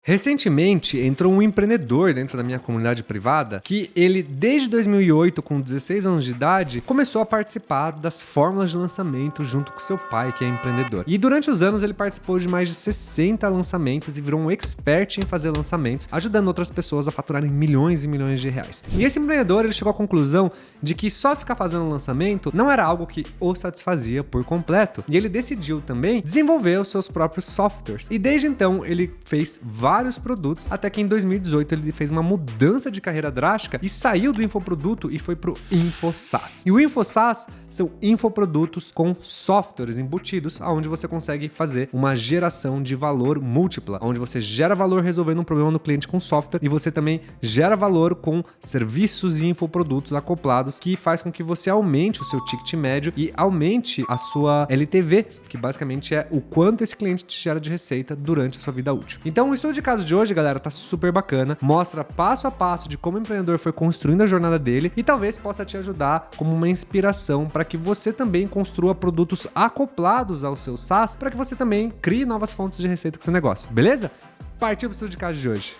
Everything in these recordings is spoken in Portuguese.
Recentemente entrou um empreendedor dentro da minha comunidade privada que ele, desde 2008, com 16 anos de idade, começou a participar das fórmulas de lançamento junto com seu pai, que é empreendedor. E durante os anos ele participou de mais de 60 lançamentos e virou um expert em fazer lançamentos, ajudando outras pessoas a faturarem milhões e milhões de reais. E esse empreendedor ele chegou à conclusão de que só ficar fazendo lançamento não era algo que o satisfazia por completo. E ele decidiu também desenvolver os seus próprios softwares. E desde então ele fez vários produtos, até que em 2018 ele fez uma mudança de carreira drástica e saiu do infoproduto e foi pro InfoSaaS. E o InfoSaaS são infoprodutos com softwares embutidos, onde você consegue fazer uma geração de valor múltipla, onde você gera valor resolvendo um problema no cliente com software e você também gera valor com serviços e infoprodutos acoplados, que faz com que você aumente o seu ticket médio e aumente a sua LTV, que basicamente é o quanto esse cliente te gera de receita durante a sua vida útil. Então o estudo de caso de hoje, galera, tá super bacana, mostra passo a passo de como o empreendedor foi construindo a jornada dele e talvez possa te ajudar como uma inspiração para que você também construa produtos acoplados ao seu SaaS, para que você também crie novas fontes de receita com seu negócio, beleza? Partiu pro estudo de caso de hoje.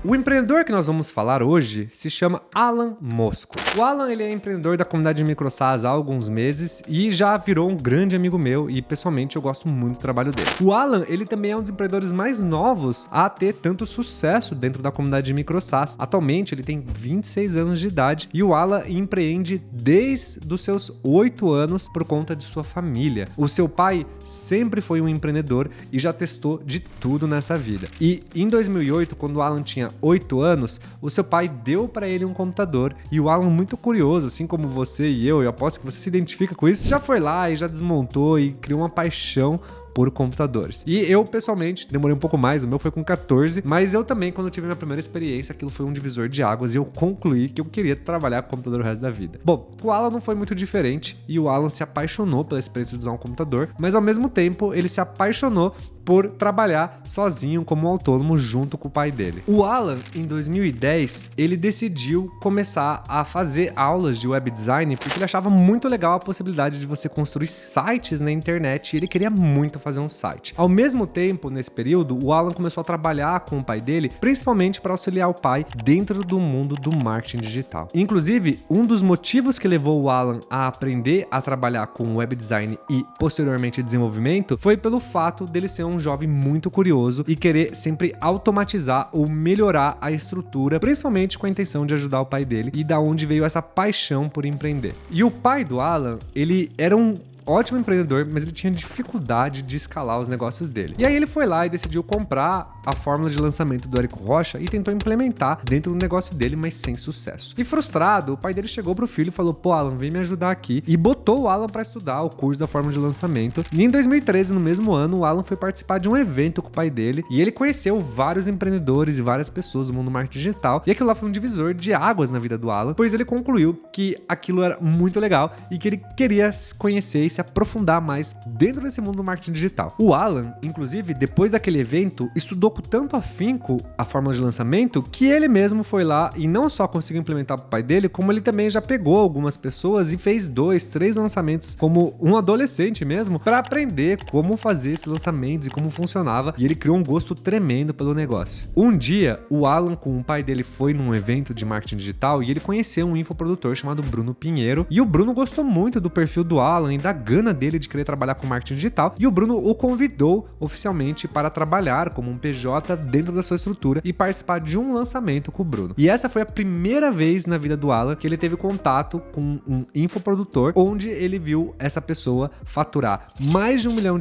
O empreendedor que nós vamos falar hoje se chama Alan Mosco. O Alan ele é empreendedor da comunidade de MicroSaaS há alguns meses e já virou um grande amigo meu e pessoalmente eu gosto muito do trabalho dele. O Alan ele também é um dos empreendedores mais novos a ter tanto sucesso dentro da comunidade de MicroSaaS. Atualmente ele tem 26 anos de idade e o Alan empreende desde os seus 8 anos por conta de sua família. O seu pai sempre foi um empreendedor e já testou de tudo nessa vida. E em 2008, quando o Alan tinha 8 anos, o seu pai deu para ele um computador e o Alan, muito curioso, assim como você e eu aposto que você se identifica com isso, já foi lá e já desmontou e criou uma paixão por computadores. E eu, pessoalmente, demorei um pouco mais, o meu foi com 14, mas eu também, quando tive minha primeira experiência, aquilo foi um divisor de águas e eu concluí que eu queria trabalhar com computador o resto da vida. Bom, com o Alan não foi muito diferente e o Alan se apaixonou pela experiência de usar um computador, mas ao mesmo tempo ele se apaixonou por trabalhar sozinho como autônomo junto com o pai dele. O Alan, em 2010, ele decidiu começar a fazer aulas de web design porque ele achava muito legal a possibilidade de você construir sites na internet e ele queria muito fazer um site. Ao mesmo tempo, nesse período, o Alan começou a trabalhar com o pai dele, principalmente para auxiliar o pai dentro do mundo do marketing digital. Inclusive, um dos motivos que levou o Alan a aprender a trabalhar com web design e posteriormente desenvolvimento foi pelo fato dele ser um jovem muito curioso e querer sempre automatizar ou melhorar a estrutura, principalmente com a intenção de ajudar o pai dele e da onde veio essa paixão por empreender. E o pai do Alan, ele era um ótimo empreendedor, mas ele tinha dificuldade de escalar os negócios dele. E aí ele foi lá e decidiu comprar a fórmula de lançamento do Érico Rocha e tentou implementar dentro do negócio dele, mas sem sucesso. E frustrado, o pai dele chegou pro filho e falou: pô, Alan, vem me ajudar aqui. E botou o Alan para estudar o curso da fórmula de lançamento. E em 2013, no mesmo ano, o Alan foi participar de um evento com o pai dele e ele conheceu vários empreendedores e várias pessoas do mundo marketing digital. E aquilo lá foi um divisor de águas na vida do Alan, pois ele concluiu que aquilo era muito legal e que ele queria conhecer e se aprofundar mais dentro desse mundo do marketing digital. O Alan, inclusive, depois daquele evento, estudou com tanto afinco a fórmula de lançamento que ele mesmo foi lá e não só conseguiu implementar para o pai dele, como ele também já pegou algumas pessoas e fez 2, 3 lançamentos como um adolescente mesmo, para aprender como fazer esses lançamentos e como funcionava, e ele criou um gosto tremendo pelo negócio. Um dia, o Alan com o pai dele foi num evento de marketing digital e ele conheceu um infoprodutor chamado Bruno Pinheiro, e o Bruno gostou muito do perfil do Alan e da gana dele de querer trabalhar com marketing digital, e o Bruno o convidou oficialmente para trabalhar como um PJ dentro da sua estrutura e participar de um lançamento com o Bruno. E essa foi a primeira vez na vida do Alan que ele teve contato com um infoprodutor, onde ele viu essa pessoa faturar mais de R$1 milhão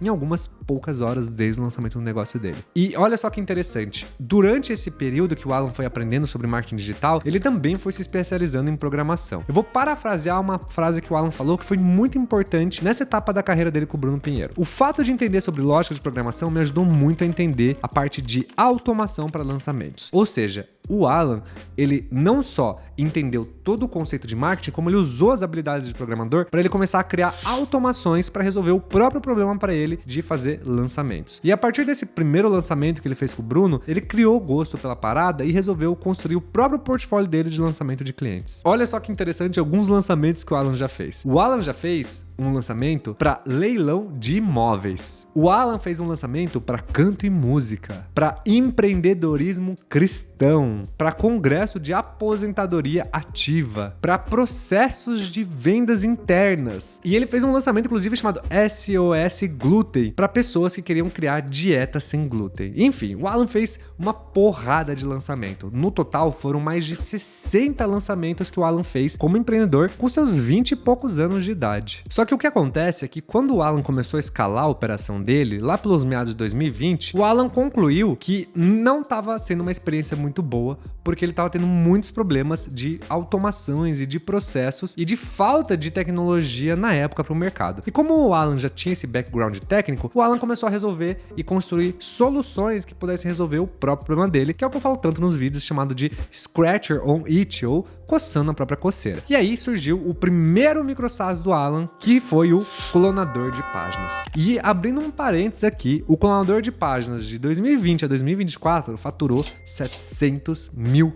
em algumas poucas horas desde o lançamento do negócio dele. E olha só que interessante, durante esse período que o Alan foi aprendendo sobre marketing digital, ele também foi se especializando em programação. Eu vou parafrasear uma frase que o Alan falou que foi muito importante nessa etapa da carreira dele com o Bruno Pinheiro. O fato de entender sobre lógica de programação me ajudou muito a entender a parte de automação para lançamentos. Ou seja, O Alan, ele não só entendeu todo o conceito de marketing, como ele usou as habilidades de programador para ele começar a criar automações para resolver o próprio problema para ele de fazer lançamentos. E a partir desse primeiro lançamento que ele fez com o Bruno, ele criou gosto pela parada e resolveu construir o próprio portfólio dele de lançamento de clientes. Olha só que interessante alguns lançamentos que o Alan já fez. O Alan já fez um lançamento para leilão de imóveis. O Alan fez um lançamento para canto e música, para empreendedorismo cristão, para congresso de aposentadoria ativa, para processos de vendas internas. E ele fez um lançamento inclusive chamado SOS Glúten, para pessoas que queriam criar dieta sem glúten. Enfim, o Alan fez uma porrada de lançamento. No total foram mais de 60 lançamentos que o Alan fez como empreendedor com seus 20 e poucos anos de idade. Só que o que acontece é que quando o Alan começou a escalar a operação dele, lá pelos meados de 2020, o Alan concluiu que não estava sendo uma experiência muito boa, porque ele estava tendo muitos problemas de automações e de processos e de falta de tecnologia na época para o mercado. E como o Alan já tinha esse background técnico, o Alan começou a resolver e construir soluções que pudessem resolver o próprio problema dele, que é o que eu falo tanto nos vídeos, chamado de Scratcher on Itch, ou coçando a própria coceira. E aí surgiu o primeiro micro SaaS do Alan, que foi o clonador de páginas. E abrindo um parênteses aqui, o clonador de páginas de 2020 a 2024 faturou R$700 mil.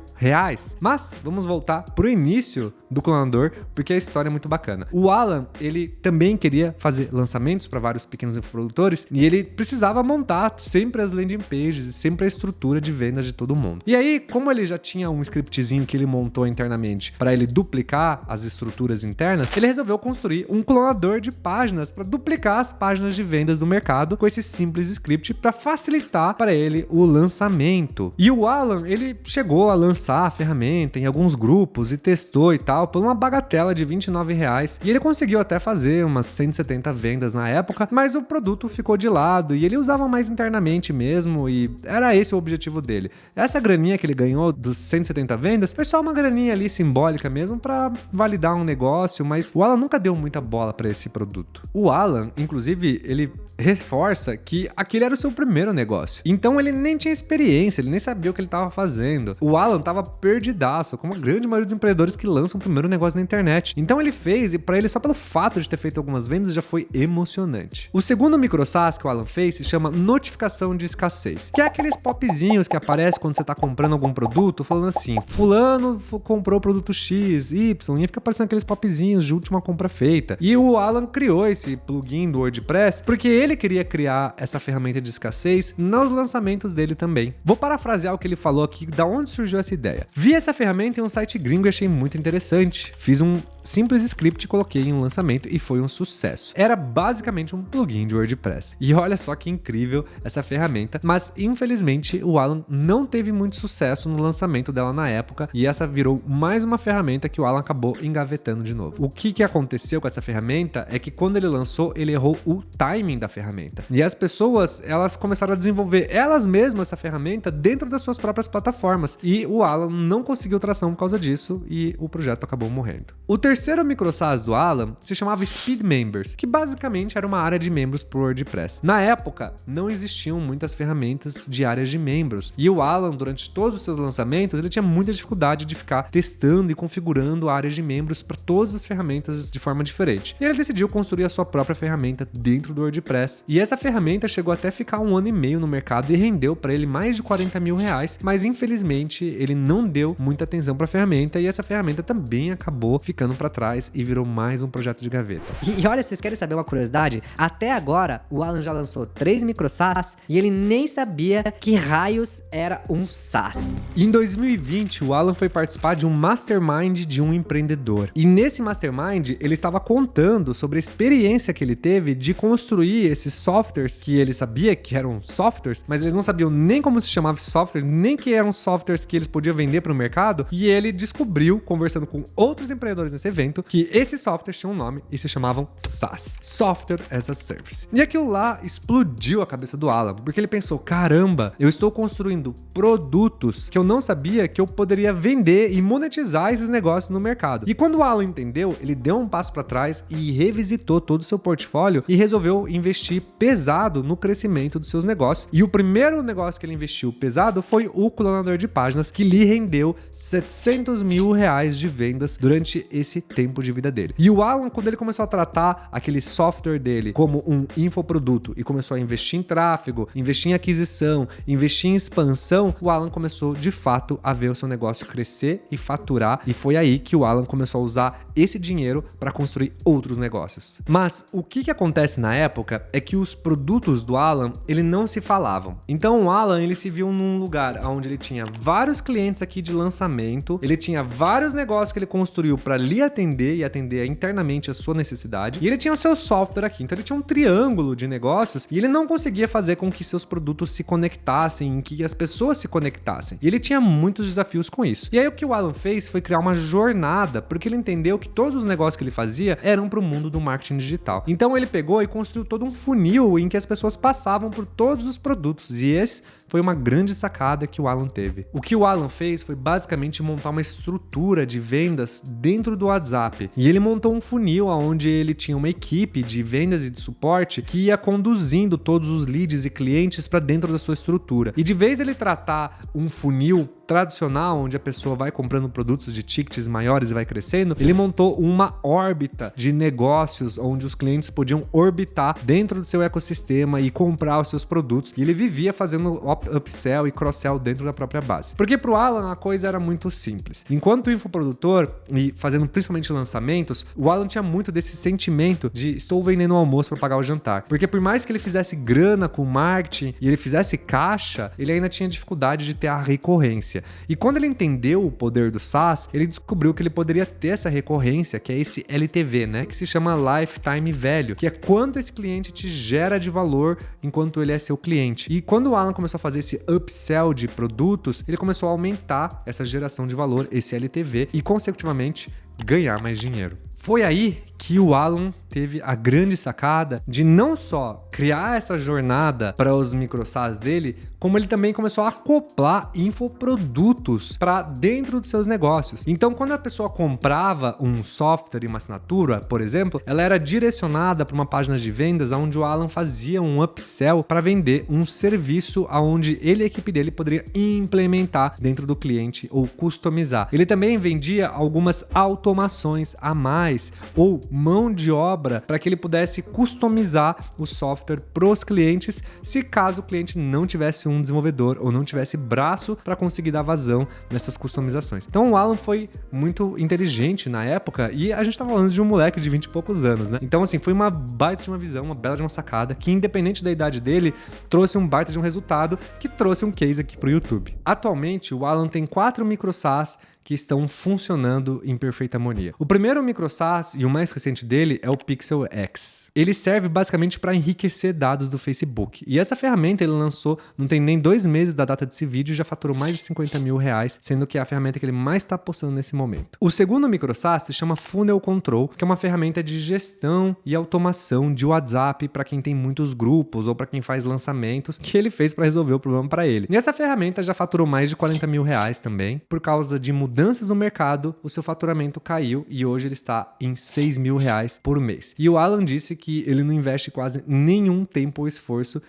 Mas vamos voltar pro início do clonador, porque a história é muito bacana. O Alan, ele também queria fazer lançamentos para vários pequenos infoprodutores e ele precisava montar sempre as landing pages e sempre a estrutura de vendas de todo mundo. E aí, como ele já tinha um scriptzinho que ele montou internamente para ele duplicar as estruturas internas, ele resolveu construir um clonador de páginas para duplicar as páginas de vendas do mercado com esse simples script para facilitar para ele o lançamento. E o Alan, ele chegou a lançar a ferramenta em alguns grupos e testou e tal por uma bagatela de R$29, e ele conseguiu até fazer umas 170 vendas na época, mas o produto ficou de lado e ele usava mais internamente mesmo, e era esse o objetivo dele. Essa graninha que ele ganhou dos 170 vendas foi só uma graninha ali simbólica mesmo para validar um negócio, mas o Alan nunca deu muita bola para esse produto. O Alan, inclusive, ele reforça que aquele era o seu primeiro negócio. Então ele nem tinha experiência, ele nem sabia o que ele estava fazendo. O Alan estava perdidaço, como a grande maioria dos empreendedores que lançam o primeiro negócio na internet. Então ele fez, e para ele só pelo fato de ter feito algumas vendas já foi emocionante. O segundo micro SaaS que o Alan fez se chama notificação de escassez, que é aqueles popzinhos que aparecem quando você está comprando algum produto, falando assim, fulano comprou o produto X, Y, e fica aparecendo aqueles popzinhos de última compra feita. E o Alan criou esse plugin do WordPress porque ele queria criar essa ferramenta de escassez nos lançamentos dele também. Vou parafrasear o que ele falou aqui, da onde surgiu essa ideia. Vi essa ferramenta em um site gringo e achei muito interessante. Fiz um simples script, coloquei em um lançamento e foi um sucesso. Era basicamente um plugin de WordPress. E olha só que incrível essa ferramenta, mas infelizmente o Alan não teve muito sucesso no lançamento dela na época, e essa virou mais uma ferramenta que o Alan acabou engavetando de novo. O que aconteceu com essa ferramenta é que quando ele lançou, ele errou o timing da ferramenta. E as pessoas, elas começaram a desenvolver elas mesmas essa ferramenta dentro das suas próprias plataformas. E o Alan não conseguiu tração por causa disso e o projeto acabou morrendo. O terceiro micro SaaS do Alan se chamava Speed Members, que basicamente era uma área de membros pro WordPress. Na época, não existiam muitas ferramentas de áreas de membros. E o Alan, durante todos os seus lançamentos, ele tinha muita dificuldade de ficar testando e configurando áreas de membros para todas as ferramentas de forma diferente. E ele decidiu construir a sua própria ferramenta dentro do WordPress. E essa ferramenta chegou até a ficar 1 ano e meio no mercado e rendeu para ele mais de R$40 mil, mas infelizmente ele não deu muita atenção para a ferramenta e essa ferramenta também acabou ficando para trás e virou mais um projeto de gaveta. E olha, vocês querem saber uma curiosidade? Até agora, o Alan já lançou 3 micro SaaS e ele nem sabia que raios era um SaaS. Em 2020, o Alan foi participar de um mastermind de um empreendedor. E nesse mastermind, ele estava contando sobre a experiência que ele teve de construir esses softwares que ele sabia que eram softwares, mas eles não sabiam nem como se chamava software, nem que eram softwares que eles podiam vender para o mercado. E ele descobriu, conversando com outros empreendedores nesse evento, que esses softwares tinham um nome e se chamavam SaaS, Software as a Service. E aquilo lá explodiu a cabeça do Alan, porque ele pensou, caramba, eu estou construindo produtos que eu não sabia que eu poderia vender e monetizar esses negócios no mercado. E quando o Alan entendeu, ele deu um passo para trás e revisitou todo o seu portfólio e resolveu investir investir pesado no crescimento dos seus negócios. E o primeiro negócio que ele investiu pesado foi o clonador de páginas, que lhe rendeu 700 mil reais de vendas durante esse tempo de vida dele. E o Alan, quando ele começou a tratar aquele software dele como um infoproduto e começou a investir em tráfego, investir em aquisição, investir em expansão, o Alan começou de fato a ver o seu negócio crescer e faturar, e foi aí que o Alan começou a usar esse dinheiro para construir outros negócios. Mas o que acontece na época é que os produtos do Alan, ele não se falavam. Então o Alan, ele se viu num lugar onde ele tinha vários clientes aqui de lançamento, ele tinha vários negócios que ele construiu para lhe atender e atender internamente a sua necessidade, e ele tinha o seu software aqui. Então ele tinha um triângulo de negócios e ele não conseguia fazer com que seus produtos se conectassem, em que as pessoas se conectassem. E ele tinha muitos desafios com isso. E aí o que o Alan fez foi criar uma jornada, porque ele entendeu que todos os negócios que ele fazia eram para o mundo do marketing digital. Então ele pegou e construiu todo um funil em que as pessoas passavam por todos os produtos, e esse foi uma grande sacada que o Alan teve. O que o Alan fez foi basicamente montar uma estrutura de vendas dentro do WhatsApp. E ele montou um funil onde ele tinha uma equipe de vendas e de suporte que ia conduzindo todos os leads e clientes para dentro da sua estrutura. E de vez ele tratar um funil tradicional, onde a pessoa vai comprando produtos de tickets maiores e vai crescendo, ele montou uma órbita de negócios onde os clientes podiam orbitar dentro do seu ecossistema e comprar os seus produtos. E ele vivia fazendo upsell e cross-sell dentro da própria base. Porque pro Alan a coisa era muito simples. Enquanto infoprodutor e fazendo principalmente lançamentos, o Alan tinha muito desse sentimento de estou vendendo o almoço para pagar o jantar. Porque por mais que ele fizesse grana com marketing e ele fizesse caixa, ele ainda tinha dificuldade de ter a recorrência. E quando ele entendeu o poder do SaaS, ele descobriu que ele poderia ter essa recorrência, que é esse LTV, né? Que se chama Lifetime Value, que é quanto esse cliente te gera de valor enquanto ele é seu cliente. E quando o Alan começou a fazer esse upsell de produtos, ele começou a aumentar essa geração de valor, esse LTV, e consecutivamente ganhar mais dinheiro. Foi aí que o Alan teve a grande sacada de não só criar essa jornada para os micro-SaaS dele, como ele também começou a acoplar infoprodutos para dentro dos seus negócios. Então, quando a pessoa comprava um software e uma assinatura, por exemplo, ela era direcionada para uma página de vendas onde o Alan fazia um upsell para vender um serviço onde ele e a equipe dele poderia implementar dentro do cliente ou customizar. Ele também vendia algumas automações a mais ou mão de obra para que ele pudesse customizar o software para os clientes, se caso o cliente não tivesse um desenvolvedor ou não tivesse braço para conseguir dar vazão nessas customizações. Então o Alan foi muito inteligente na época, e a gente tá falando de um moleque de 20 e poucos anos, né? Então assim, foi uma baita de uma visão, uma bela de uma sacada, que independente da idade dele, trouxe um baita de um resultado, que trouxe um case aqui pro YouTube. Atualmente, o Alan tem 4 micro-SaaS que estão funcionando em perfeita harmonia. O primeiro micro-SaaS e o mais recente dele é o Pixel X. Ele serve basicamente para enriquecer dados do Facebook. E essa ferramenta ele lançou, não tem nem 2 meses da data desse vídeo, e já faturou mais de 50 mil reais, sendo que é a ferramenta que ele mais está postando nesse momento. O segundo micro-SaaS se chama Funnel Control, que é uma ferramenta de gestão e automação de WhatsApp para quem tem muitos grupos ou para quem faz lançamentos, que ele fez para resolver o problema para ele. E essa ferramenta já faturou mais de 40 mil reais também, por causa de mudanças no mercado, o seu faturamento caiu e hoje ele está em 6 mil reais por mês. E o Alan disse que ele não investe quase nenhum tempo ou esforço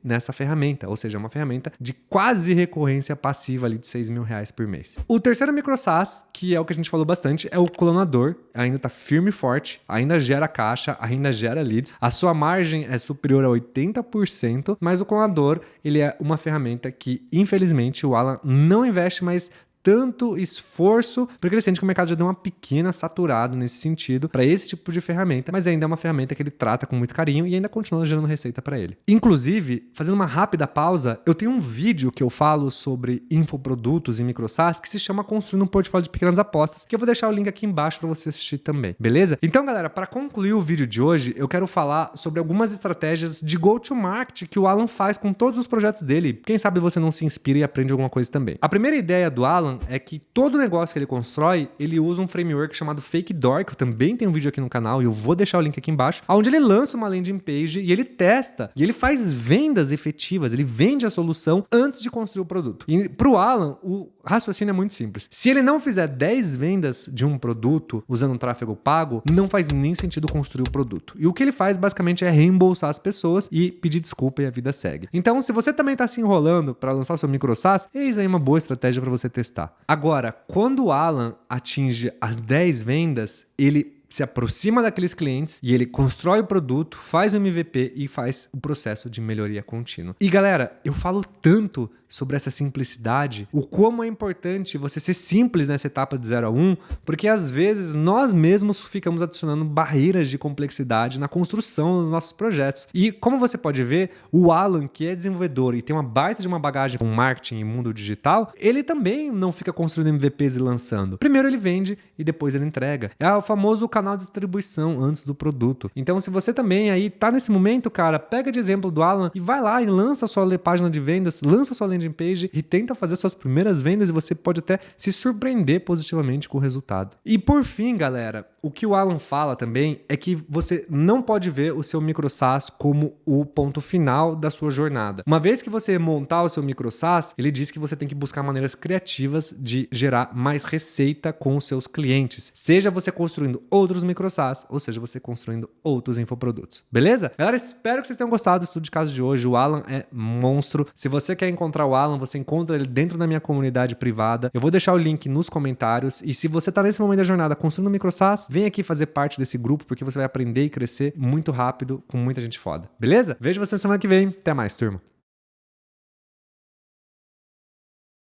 nessa ferramenta, ou seja, uma ferramenta de quase recorrência passiva ali de 6 mil reais por mês. O terceiro micro-SaaS, que é o que a gente falou bastante, é o clonador. Ainda está firme e forte, ainda gera caixa, ainda gera leads. A sua margem é superior a 80%, mas o clonador, ele é uma ferramenta que, infelizmente, o Alan não investe mais tanto esforço, porque ele sente que o mercado já deu uma pequena saturada nesse sentido para esse tipo de ferramenta, mas ainda é uma ferramenta que ele trata com muito carinho e ainda continua gerando receita para ele. Inclusive, fazendo uma rápida pausa, eu tenho um vídeo que eu falo sobre infoprodutos e micro-SaaS que se chama Construindo um Portfólio de Pequenas Apostas, que eu vou deixar o link aqui embaixo para você assistir também, beleza? Então, galera, para concluir o vídeo de hoje, eu quero falar sobre algumas estratégias de go-to-market que o Alan faz com todos os projetos dele. Quem sabe você não se inspira e aprende alguma coisa também. A primeira ideia do Alan Alan é que todo negócio que ele constrói, ele usa um framework chamado Fake Door, que eu também tenho um vídeo aqui no canal e eu vou deixar o link aqui embaixo, onde ele lança uma landing page e ele testa, e ele faz vendas efetivas, ele vende a solução antes de construir o produto. E pro Alan, o raciocínio é muito simples. Se ele não fizer 10 vendas de um produto usando um tráfego pago, não faz nem sentido construir o produto. E o que ele faz basicamente é reembolsar as pessoas e pedir desculpa e a vida segue. Então, se você também está se enrolando para lançar o seu micro SaaS, eis aí uma boa estratégia para você testar. Agora, quando o Alan atinge as 10 vendas, ele se aproxima daqueles clientes e ele constrói o produto, faz o MVP e faz o processo de melhoria contínua. E galera, eu falo tanto sobre essa simplicidade, o como é importante você ser simples nessa etapa de 0 a 1, porque às vezes nós mesmos ficamos adicionando barreiras de complexidade na construção dos nossos projetos. E como você pode ver, o Alan, que é desenvolvedor e tem uma baita de uma bagagem com marketing e mundo digital, ele também não fica construindo MVPs e lançando. Primeiro ele vende e depois ele entrega. É o famoso canal de distribuição antes do produto. Então, se você também aí tá nesse momento, cara, pega de exemplo do Alan e vai lá e lança a sua página de vendas, lança a sua landing page e tenta fazer suas primeiras vendas e você pode até se surpreender positivamente com o resultado. E por fim, galera, o que o Alan fala também é que você não pode ver o seu micro SaaS como o ponto final da sua jornada. Uma vez que você montar o seu micro SaaS, ele diz que você tem que buscar maneiras criativas de gerar mais receita com os seus clientes. Seja você construindo outros micro SaaS, ou seja, você construindo outros infoprodutos. Beleza? Galera, espero que vocês tenham gostado do estudo de caso de hoje. O Alan é monstro. Se você quer encontrar o Alan, você encontra ele dentro da minha comunidade privada. Eu vou deixar o link nos comentários. E se você tá nesse momento da jornada construindo micro SaaS, vem aqui fazer parte desse grupo, porque você vai aprender e crescer muito rápido com muita gente foda. Beleza? Vejo você semana que vem. Até mais, turma.